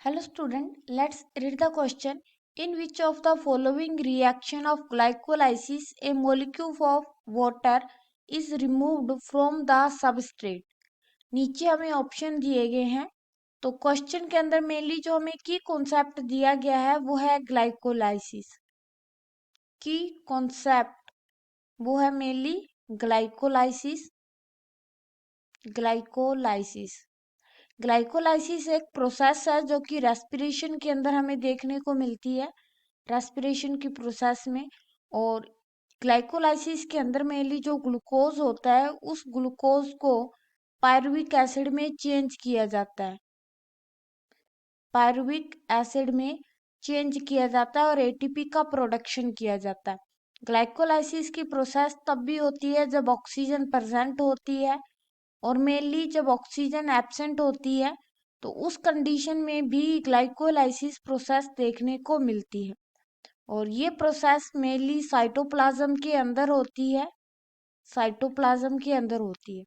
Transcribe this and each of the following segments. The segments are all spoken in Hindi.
Hello student, let's read the question. In which of the following reaction of glycolysis a molecule of water is removed from the substrate? नीचे हमें ऑप्शन दिए गए हैं। तो क्वेश्चन के अंदर मेनली जो हमें की कॉन्सेप्ट दिया गया है वो है ग्लाइकोलाइसिस। की कॉन्सेप्ट वो है मेनली ग्लाइकोलाइसिस। ग्लाइकोलाइसिस ग्लाइकोलाइसिस एक प्रोसेस है जो कि रेस्पिरेशन के अंदर हमें देखने को मिलती है, रेस्पिरेशन की प्रोसेस में। और ग्लाइकोलाइसिस के अंदर मेनली जो ग्लूकोज होता है उस ग्लूकोज को पायरुविक एसिड में चेंज किया जाता है, पायरुविक एसिड में चेंज किया जाता है और एटीपी का प्रोडक्शन किया जाता है। ग्लाइकोलाइसिस की प्रोसेस तब भी होती है जब ऑक्सीजन प्रेजेंट होती है, और मेनली जब ऑक्सीजन एब्सेंट होती है तो उस कंडीशन में भी ग्लाइकोलाइसिस प्रोसेस देखने को मिलती है। और ये प्रोसेस मेनली साइटोप्लाज्म के अंदर होती है, साइटोप्लाज्म के अंदर होती है।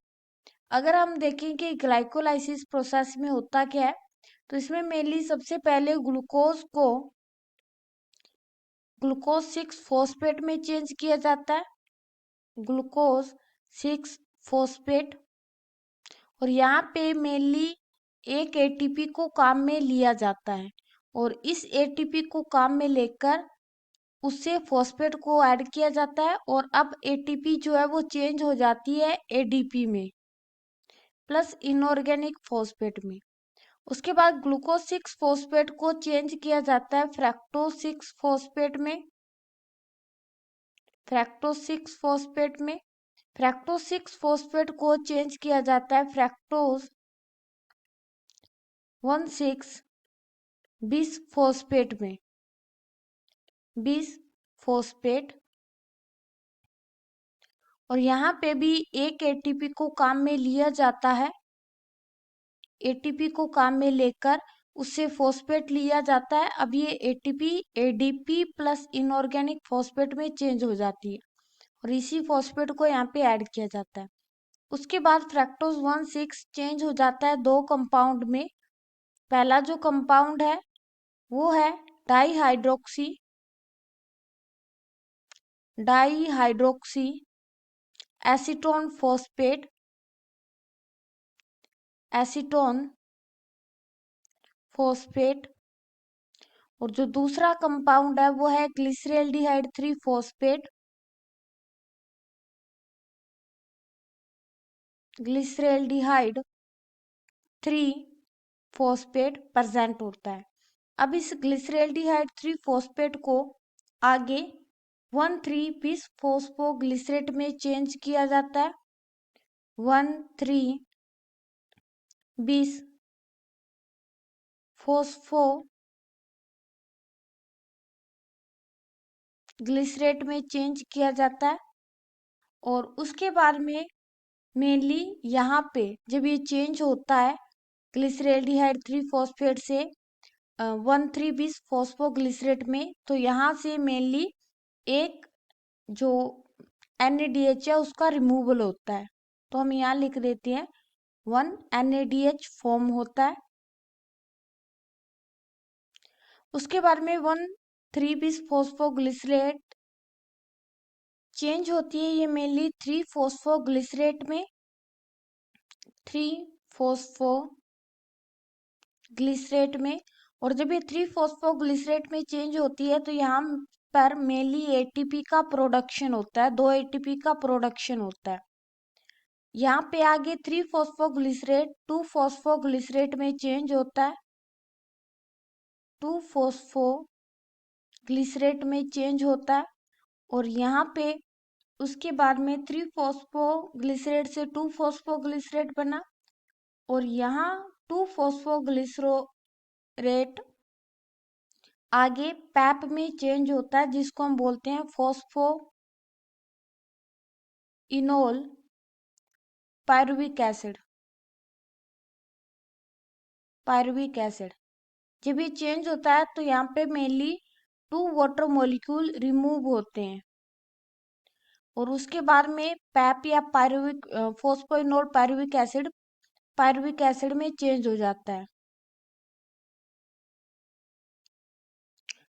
अगर हम देखें कि ग्लाइकोलाइसिस प्रोसेस में होता क्या है, तो इसमें मेनली सबसे पहले ग्लूकोज 6 फॉस्फेट में चेंज किया जाता है, ग्लूकोज 6 फॉस्फेट। और यहाँ पे मेनली एक एटीपी को काम में लिया जाता है, और इस एटीपी को काम में लेकर उससे फॉस्फेट को ऐड किया जाता है, और अब एटीपी जो है वो चेंज हो जाती है एडीपी में प्लस इनऑर्गेनिक फॉस्फेट में। उसके बाद ग्लूकोज 6 फॉस्फेट को चेंज किया जाता है फ्रैक्टोज 6 फॉस्फेट में, फ्रैक्टोज 6 फॉस्फेट में। फ्रैक्टोज 6 फॉस्फेट को चेंज किया जाता है फ्रैक्टोज 1,6 बिस फॉस्फेट में, बिस फॉस्फेट। और यहाँ पे भी एक एटीपी को काम में लिया जाता है, एटीपी को काम में लेकर उससे फॉस्फेट लिया जाता है। अब ये ATP ADP plus inorganic phosphate में चेंज हो जाती है, और इसी फॉस्फेट को यहाँ पे ऐड किया जाता है। उसके बाद फ्रैक्टोज 1,6 चेंज हो जाता है दो कंपाउंड में। पहला जो कंपाउंड है वो है dihydroxy, dihydroxy acetone phosphate, acetone phosphate. और जो दूसरा कंपाउंड है वो है glyceraldehyde 3 phosphate, glyceraldehyde 3 phosphate present होता है। अब इस ग्लिसरेल्डिहाइड 3 फॉस्फेट को आगे 1,3 बिस फॉस्फोग्लिसरेट में चेंज किया जाता है, 1,3 बिस फॉस्फोग्लिसरेट में चेंज किया जाता है। और उसके बाद में मेनली यहाँ पे जब ये चेंज होता है ग्लिसरेल्डिहाइड 3 फॉस्फेट से 1,3 बिस फॉस्फोग्लिसरेट में, तो यहाँ से मेनली एक जो NADH है उसका रिमूवल होता है। तो हम यहाँ लिख देते हैं 1 NADH फॉर्म होता है। उसके बाद में 1,3 बिस फॉस्फोग्लिसरेट चेंज होती है ये मेनली 3 फॉस्फोग्लिसरेट में, 3 फॉस्फोग्लिसरेट में। और जब ये 3 फॉस्फोग्लिसरेट में चेंज होती है तो यहाँ पर मेनली एटीपी का प्रोडक्शन होता है, 2 एटीपी का प्रोडक्शन होता है। यहाँ पे आगे 3 फॉस्फोग्लिसरेट 2 फॉस्फोग्लिसरेट में चेंज होता है, 2 फॉस्फोग्लिसरेट में चेंज होता है। और यहाँ पे उसके बाद में 3 फॉस्फोग्लिसरेट से 2 फॉस्फोग्लिसरेट बना, और यहाँ 2 फॉस्फोग्लिसरेट आगे पैप में चेंज होता है जिसको हम बोलते हैं phospho enol pyruvic acid, pyruvic acid. जब ये चेंज होता है तो यहाँ पे मेनली 2 वाटर मॉलिक्यूल रिमूव होते हैं, और उसके बाद में पैप या पायरुविक फॉस्फोइनोल पायरुविक एसिड में चेंज हो जाता है।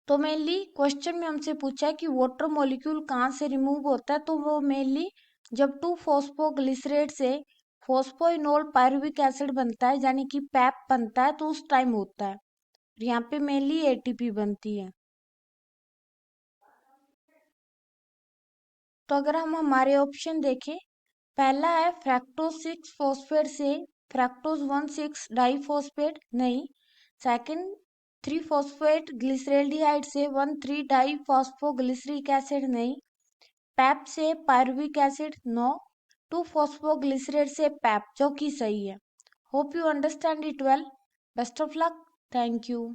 तो मेनली क्वेश्चन में हमसे पूछा है कि वाटर मॉलिक्यूल कहाँ से रिमूव होता है, तो वो मेनली जब 2 फॉस्फोग्लिसरेट से फॉस्फोइनोल पायरुविक एसिड बनता है यानी कि पैप बनता है, तो उस टाइम होता है। यहाँ पे मेनली एटीपी बनती है। तो अगर हम हमारे ऑप्शन देखें, पहला है फ्रैक्टोज 6 फॉस्फेट से फ्रैक्टोज 1,6 डाइफॉस्फेट नहीं। सेकंड, 3 फॉस्फेट ग्लिसरेल्डिहाइड से 1,3 डाइफॉस्फोग्लिसरिक एसिड नहीं। पैप से पायरुविक एसिड नो। 2 फॉस्फोग्लिसरेट से पैप, जो कि सही है। Hope you understand it well. Best of luck. Thank you.